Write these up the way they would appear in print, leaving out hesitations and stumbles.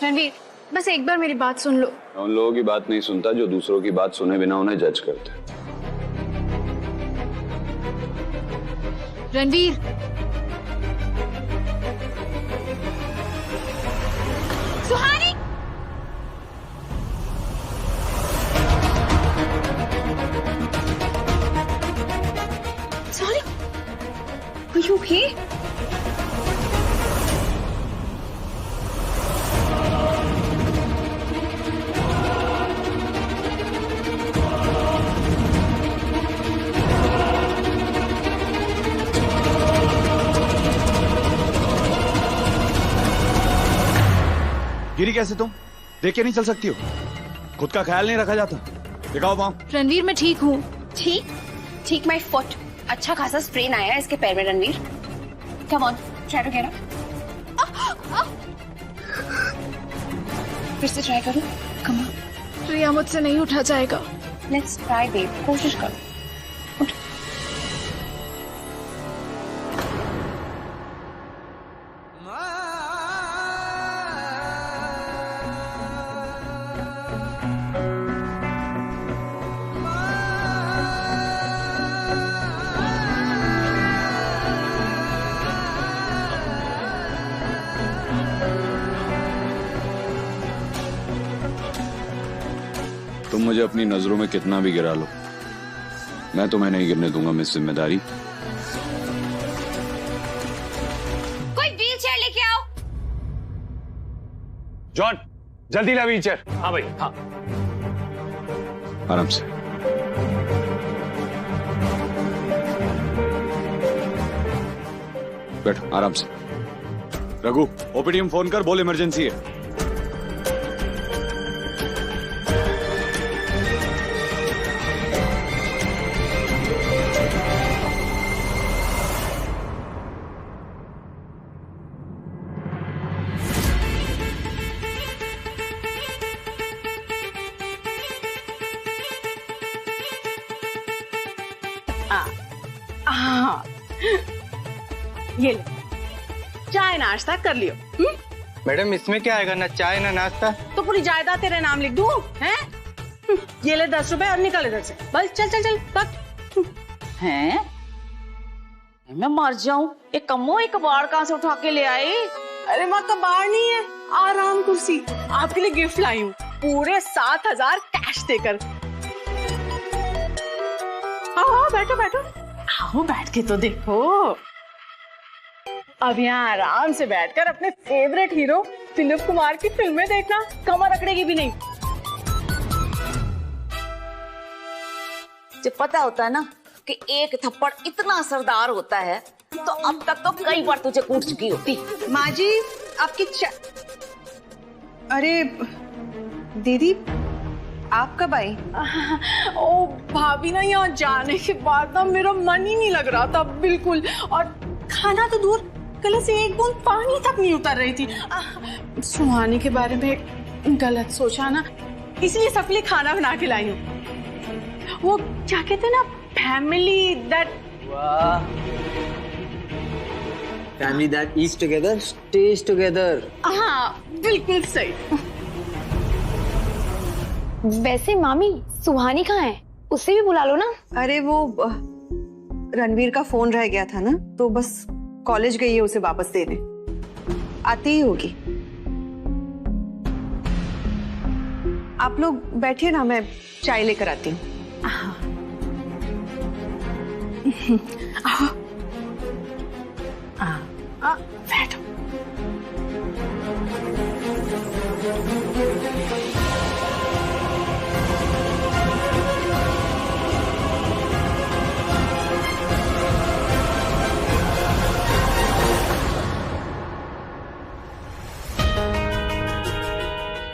रणवीर, बस एक बार मेरी बात सुन लो। उन लोगों की बात नहीं सुनता जो दूसरों की बात सुने बिना उन्हें जज करते। रणवीर, सुहानी, सुहानी, are you okay? गिरी कैसे तुम? देख के नहीं चल सकती हो? खुद का ख्याल नहीं रखा जाता? दिखाओ पाँव। रणवीर, मैं ठीक हूँ। ठीक माय फुट। अच्छा खासा स्ट्रेन आया है इसके पैर में Ranveer. Come on, try to get up. फिर से ट्राई करो। Come on. प्रिया, मुझसे नहीं उठा जाएगा। लेट्स ट्राई बेब, कोशिश करो। उठ। तुम मुझे अपनी नजरों में कितना भी गिरा लो, मैं तुम्हें नहीं गिरने दूंगा मिस जिम्मेदारी। कोई व्हील चेयर लेके आओ। जॉन, जल्दी ला व्हीलचेयर। हाँ भाई, हाँ। आराम से। बैठो आराम से। रघु, ओपीडी में फोन कर, बोल इमरजेंसी है। ये ले, चाय नाश्ता कर लियो। मैडम, इसमें क्या आएगा? ना चाय ना नाश्ता। तो पूरी जायदाद तेरे नाम लिख दूं? हैं? ये ले 10 रुपए और निकल इधर से। बस चल चल चल भाग। हैं? मैं मर जाऊं। एक कमो एक कबाड़ कहां से उठा के ले आए? अरे माँ, कबाड़ नहीं है, आराम कुर्सी। आपके लिए गिफ्ट लाई हूँ, पूरे 7,000 कैश देकर। आओ बैठो बैठो। आओ बैठ के तो देखो। अब यहाँ आराम से बैठकर अपने फेवरेट हीरो दिलीप कुमार की फिल्में देखना, कमर अकड़ेगी भी नहीं। जब पता होता है ना कि एक थप्पड़ इतना असरदार होता है, तो अब तक तो कई बार तुझे कूट चुकी होती। माँ जी, आपकी अरे दीदी, आप कब आई? ओ भाभी ना, यहाँ जाने के बाद ना मेरा मन ही नहीं लग रहा था बिल्कुल। और खाना तो दूर, गले से एक बूंद पानी तक नहीं उतर रही थी। सुहानी के बारे में गलत सोचा ना, इसलिए सबके लिए खाना बना के लाई हूँ। वो क्या कहते हैं ना, family that eats together stage together. हाँ बिल्कुल सही। वैसे मामी, सुहानी कहाँ है? उसे भी बुला लो ना। अरे वो रणवीर का फोन रह गया था ना, तो बस कॉलेज गई है उसे वापस देने। आती ही होगी। आप लोग बैठिए ना, मैं चाय लेकर आती हूँ। बैठो।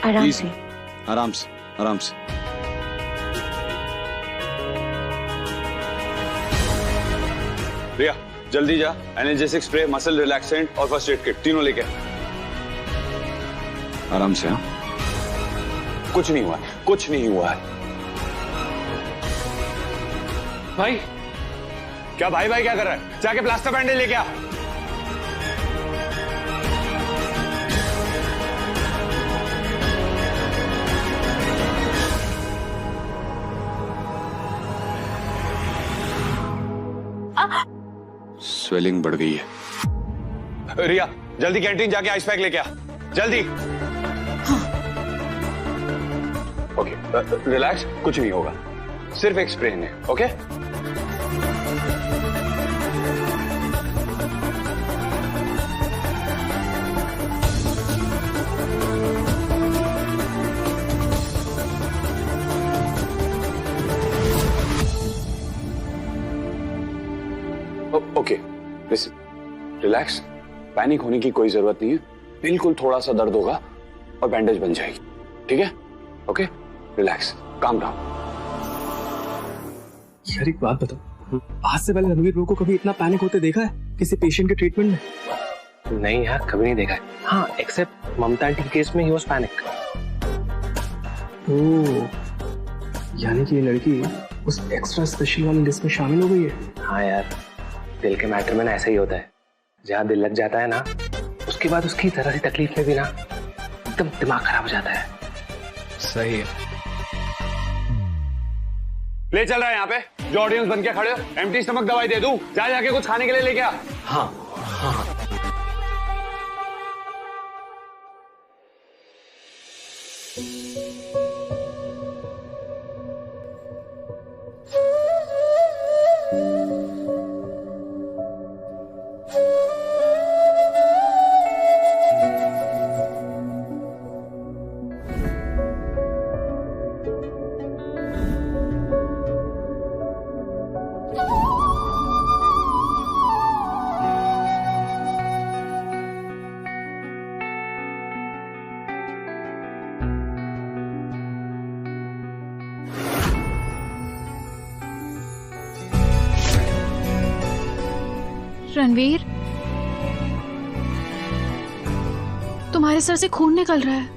आराम से। आराम से, आराम से। प्रिया, जल्दी जा। एनर्जेटिक स्प्रे, मसल रिलैक्सेंट और फर्स्ट एड किट तीनों लेके। आराम से। हाँ, कुछ नहीं हुआ, कुछ नहीं हुआ है। भाई, क्या भाई भाई क्या कर रहा है? जाके प्लास्टर बैंडेज लेके आ। स्वेलिंग बढ़ गई है। रिया जल्दी कैंटीन जाके आइस पैक लेके आ, जल्दी। ओके रिलैक्स, कुछ नहीं होगा, सिर्फ एक स्प्रेन है। Okay okay listen, relax, panic होने की कोई जरूरत नहीं है। बिल्कुल थोड़ा सा दर्द होगा और बैंडेज बन जाएगी, ठीक है? Okay relax, calm down. यार एक बात बताओ, आज से पहले रणवीर ब्रो को कभी इतना पैनिक होते देखा है किसी पेशेंट के ट्रीटमेंट में? नहीं यार, कभी नहीं देखा है। हाँ, एक्सेप्ट ममता आंटी के केस में ही वाज पैनिक। ओह, यानी कि ये लड़की उस एक्स्ट्रा स्पेशल वाली लिस्ट में शामिल हो गई है। हाँ यार, दिल के मैटर में ना ऐसा ही होता है। जहाँ दिल लग जाता है ना, उसके बाद उसकी जरा सी तकलीफ में भी ना एकदम दिमाग खराब हो जाता है। सही है। ले चल रहा है यहाँ पे जो ऑडियंस बन के खड़े हो, एम्प्टी स्टमक दवाई दे दूं? जाके कुछ खाने के लिए लेके आ। हाँ हाँ रणवीर, तुम्हारे सर से खून निकल रहा है।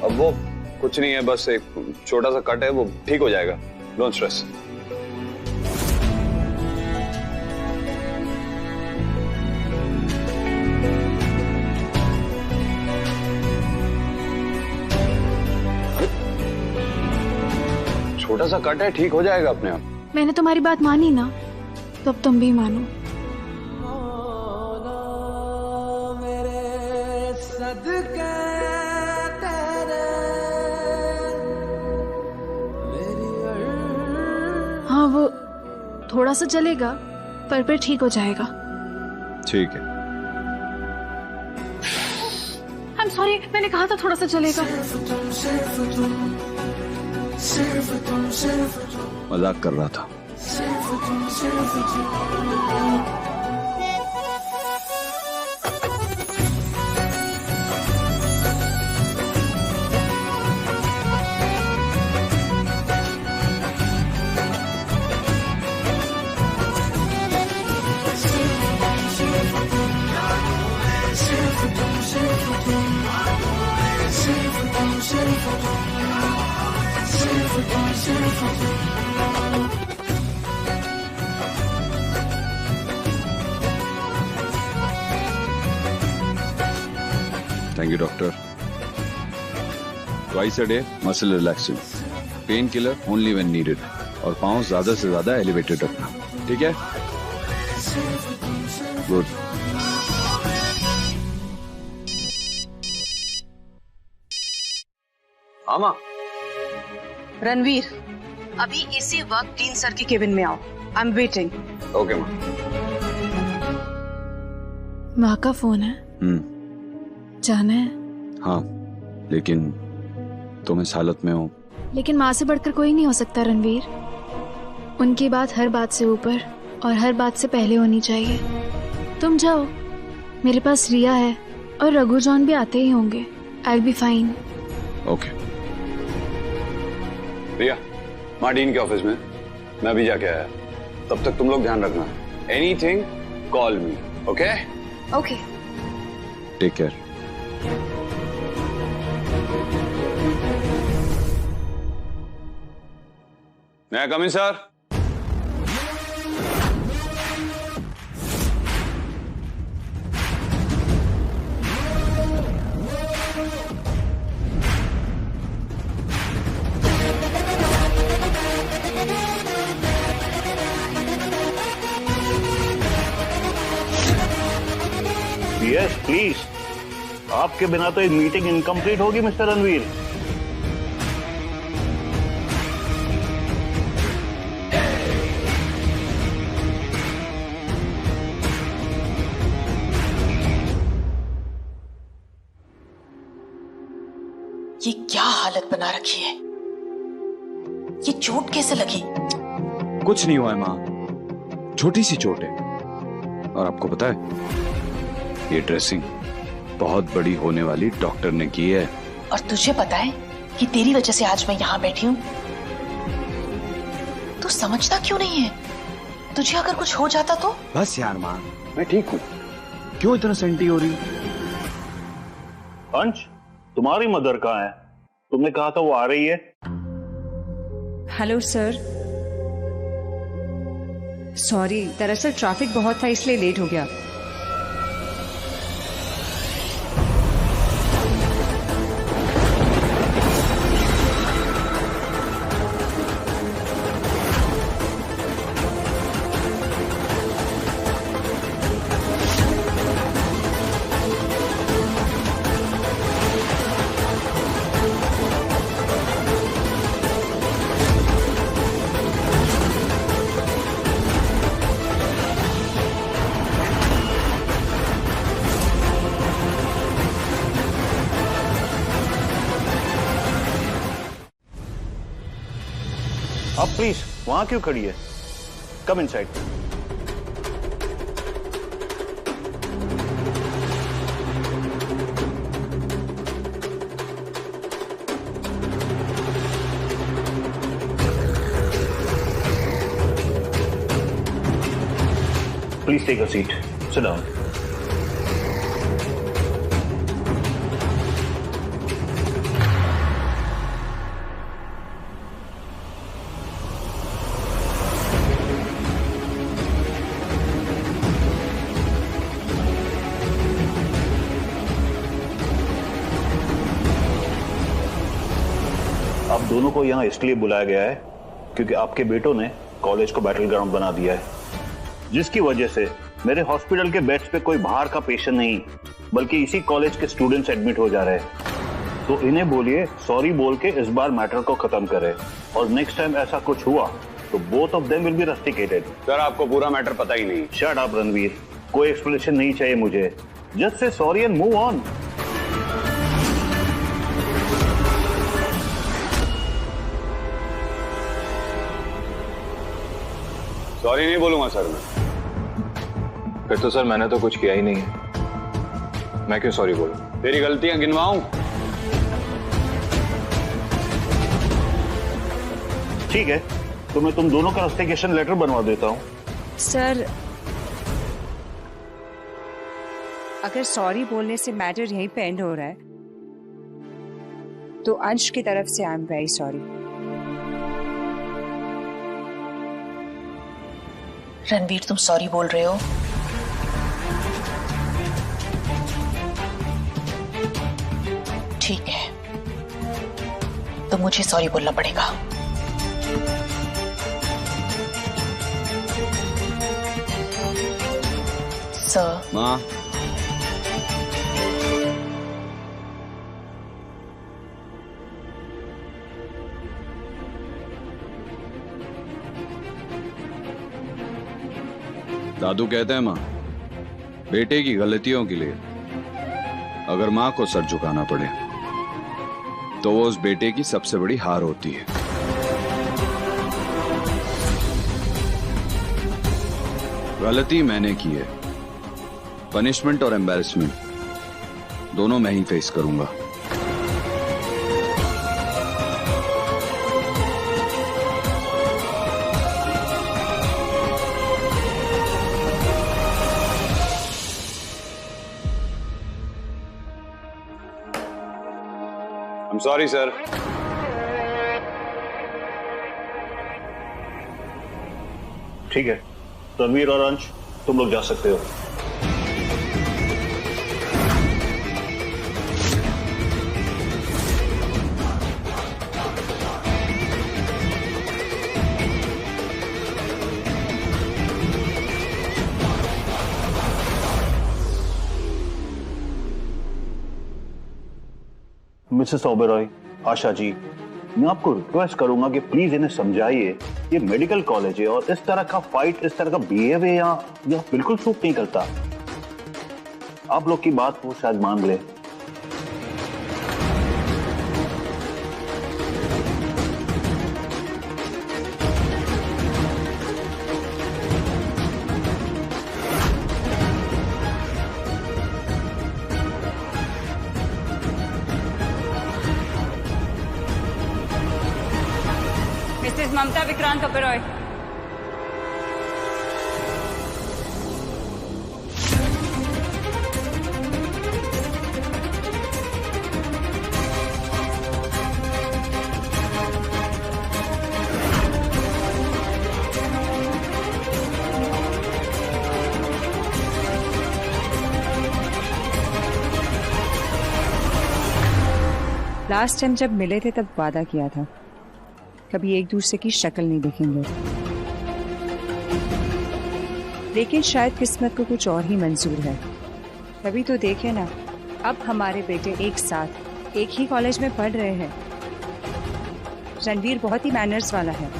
अब वो कुछ नहीं है, बस एक छोटा सा कट है, वो ठीक हो जाएगा, डोंट स्ट्रेस। छोटा सा कट है, ठीक हो जाएगा अपने आप। मैंने तुम्हारी बात मानी ना, तो अब तुम भी मानो। हाँ वो थोड़ा सा चलेगा, पर फिर ठीक हो जाएगा। ठीक है। आई एम सॉरी, मैंने कहा था थोड़ा सा चलेगा। मजाक कर रहा था। Thank you, doctor. Twice a day, muscle relaxing. Painkiller only when needed. और पाँव ज्यादा से ज्यादा एलिवेटेड रखना, ठीक है? गुड। हाँ माँ। रणवीर, अभी इसी वक्त डीन सर की केबिन में आओ। I am waiting. ओके माँ। माँ का फोन है, जाना है। हाँ, लेकिन तुम इस हालत में हो। लेकिन माँ से बढ़कर कोई नहीं हो सकता रणवीर। उनकी बात हर बात से ऊपर और हर बात से पहले होनी चाहिए। तुम जाओ, मेरे पास रिया है और रघु जॉन भी आते ही होंगे। I will be fine. Okay. Riya, माँ डीन के ऑफिस में, मैं अभी जाके आया। तब तक तुम लोग ध्यान रखना। Anything call me, okay? Okay. Take care. मैं come in sir? Yes please, आपके बिना तो एक मीटिंग इनकम्प्लीट होगी मिस्टर रणवीर। ये क्या हालत बना रखी है? ये चोट कैसे लगी? कुछ नहीं हुआ है माँ, छोटी सी चोट है। और आपको पता है, ये ड्रेसिंग बहुत बड़ी होने वाली डॉक्टर ने की है। और तुझे पता है कि तेरी वजह से आज मैं यहाँ बैठी हूँ? तू समझता क्यों नहीं है? तुझे अगर कुछ हो जाता तो? बस यार माँ, मैं ठीक हूँ। क्यों इतना सेंटी हो रही हो? अंश, तुम्हारी मदर कहाँ है? तुमने कहा था वो आ रही है। हेलो सर, सॉरी, दरअसल ट्रैफिक बहुत था इसलिए लेट हो गया। अब प्लीज, वहां क्यों खड़ी है? Come inside. Please take a seat, sit down. आप दोनों को यहां इसलिए बुलाया गया है क्योंकि आपके बेटों ने कॉलेज को बैटल ग्राउंड बना दिया है, जिसकी वजह से मेरे हॉस्पिटल के बेड्स पे कोई बाहर का पेशेंट नहीं बल्कि इसी कॉलेज के स्टूडेंट्स एडमिट हो जा रहे हैं। तो इन्हें बोलिए सॉरी बोल के इस बार मैटर को खत्म करें, और नेक्स्ट टाइम ऐसा कुछ हुआ तो both of them will be rusticated. Sir, आपको पूरा मैटर पता ही नहीं। शट अप रणवीर, कोई एक्सप्लेनेशन नहीं चाहिए मुझे। Just say sorry and move on. Sorry नहीं बोलूंगा सर मैं। फिर तो सर मैंने तो कुछ किया ही नहीं है, मैं क्यों सॉरी बोलूं? तेरी गलतियां गिनवाऊं? ठीक है, तो मैं तुम दोनों का रस्टिकेशन लेटर बनवा देता हूं। सर, अगर सॉरी बोलने से मैटर यहीं पे एंड हो रहा है तो अंश की तरफ से I am very sorry. Ranveer, तुम सॉरी बोल रहे हो? ठीक है, तो मुझे सॉरी बोलना पड़ेगा। सर। माँ, दादू कहते हैं माँ, बेटे की गलतियों के लिए अगर माँ को सर झुकाना पड़े तो वो उस बेटे की सबसे बड़ी हार होती है। गलती मैंने की है, पनिशमेंट और एम्बैरेसमेंट दोनों मैं ही फेस करूंगा। I'm sorry, sir. ठीक है, रणवीर और अंश तुम लोग जा सकते हो। मिसेस ओबेरॉय, आशा जी, मैं आपको रिक्वेस्ट करूंगा कि प्लीज इन्हें समझाइए ये मेडिकल कॉलेज है और इस तरह का फाइट, इस तरह का बिहेवियर या बिल्कुल सूट नहीं करता। आप लोग की बात वो शायद मान ले। मिसेस ममता विक्रांत ओबेरॉय। लास्ट टाइम जब मिले थे तब वादा किया था कभी एक दूसरे की शक्ल नहीं देखेंगे, लेकिन शायद किस्मत को कुछ और ही मंजूर है। तभी तो देखे ना, अब हमारे बेटे एक साथ एक ही कॉलेज में पढ़ रहे हैं। रणवीर बहुत ही मैनर्स वाला है।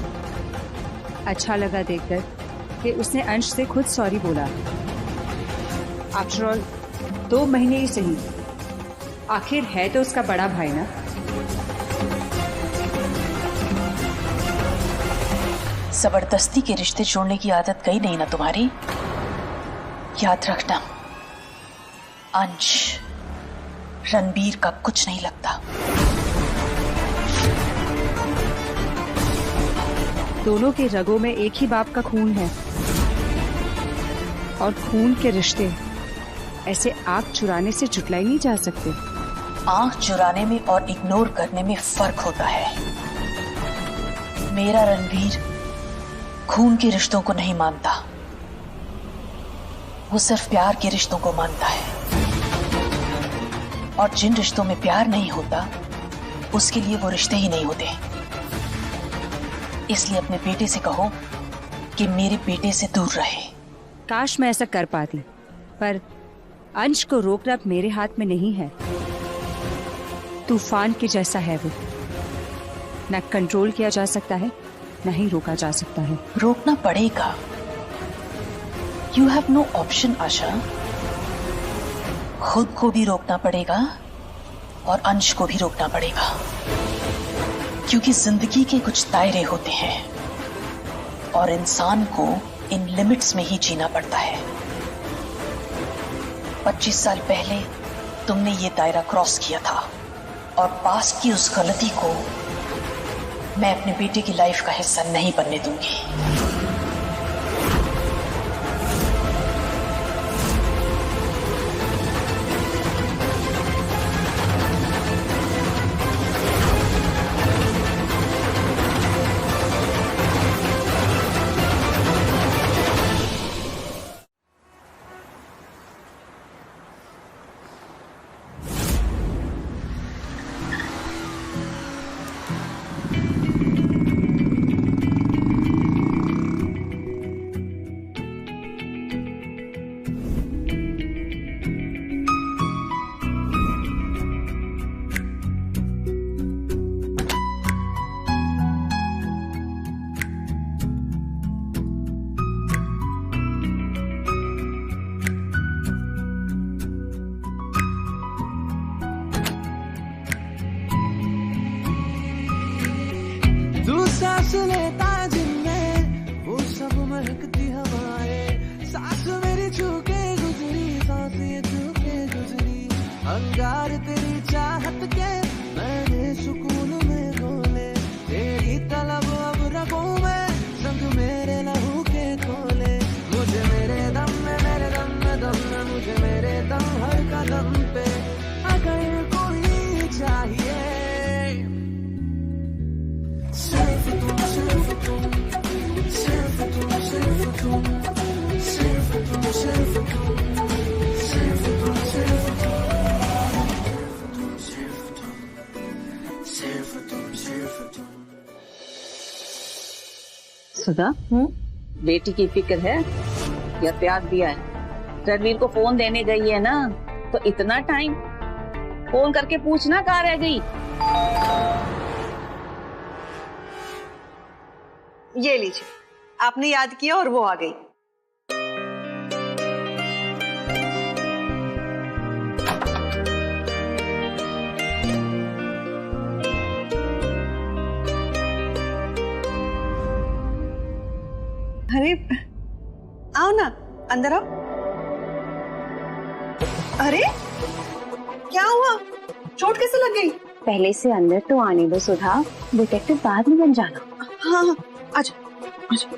अच्छा लगा देखकर कि उसने अंश से खुद सॉरी बोला। आफ्टर ऑल 2 महीने ही सही, आखिर है तो उसका बड़ा भाई ना। जबरदस्ती के रिश्ते जोड़ने की आदत गई नहीं ना तुम्हारी। याद रखना, अंश रणबीर का कुछ नहीं लगता। दोनों के रगों में एक ही बाप का खून है, और खून के रिश्ते ऐसे आंख चुराने से जुटलाए नहीं जा सकते। आंख चुराने में और इग्नोर करने में फर्क होता है। मेरा रणबीर खून के रिश्तों को नहीं मानता, वो सिर्फ प्यार के रिश्तों को मानता है। और जिन रिश्तों में प्यार नहीं होता उसके लिए वो रिश्ते ही नहीं होते। इसलिए अपने बेटे से कहो कि मेरे बेटे से दूर रहे। काश मैं ऐसा कर पाती, पर अंश को रोकना अब मेरे हाथ में नहीं है। तूफान के जैसा है वो, न कंट्रोल किया जा सकता है न ही रोका जा सकता है। रोकना पड़ेगा। यू हैव नो ऑप्शन आशा। खुद को भी रोकना पड़ेगा और अंश को भी रोकना पड़ेगा, क्योंकि जिंदगी के कुछ दायरे होते हैं और इंसान को इन लिमिट्स में ही जीना पड़ता है। 25 साल पहले तुमने ये दायरा क्रॉस किया था, और पास्ट की उस गलती को मैं अपने बेटे की लाइफ का हिस्सा नहीं बनने दूंगी। सुधा, बेटी की फिक्र है या त्याग दिया है? रणवीर को फोन देने गई है ना, तो इतना टाइम फोन करके पूछना कहाँ रह गई। ये लीजिए, आपने याद किया और वो आ गई। अरे आओ ना, अंदर आओ। अरे क्या हुआ, चोट कैसे लग गई? पहले से अंदर तो आने दो सुधा, डिटेक्टिव बाद में बन जाना। हाँ हाँ, आजा आजा।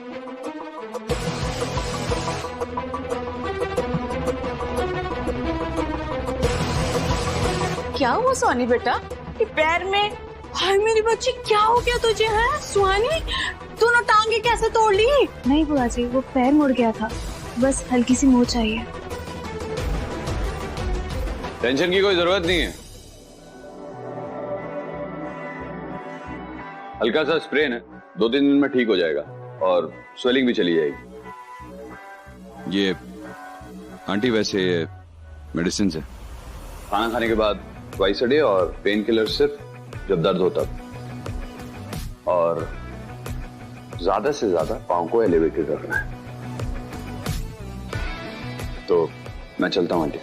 क्या हुआ सुहानी बेटा, ये पैर में? हाय मेरी बच्ची, क्या हो गया तुझे? है सुहानी, तूने टांगे कैसे तोड़ ली? नहीं बुआ जी, वो पैर मुड़ गया था, बस हल्की सी मोच आई है। टेंशन की कोई जरूरत नहीं है, हल्का सा स्प्रेन है, 2-3 दिन में ठीक हो जाएगा और स्वेलिंग भी चली जाएगी। ये आंटी वैसे मेडिसिन है, खाना खाने के बाद ट्वाइस अ डे और पेन किलर सिर्फ जब दर्द होता, और ज्यादा से ज्यादा पांव को एलिवेटेड रखना है। तो मैं चलता हूं आंटी।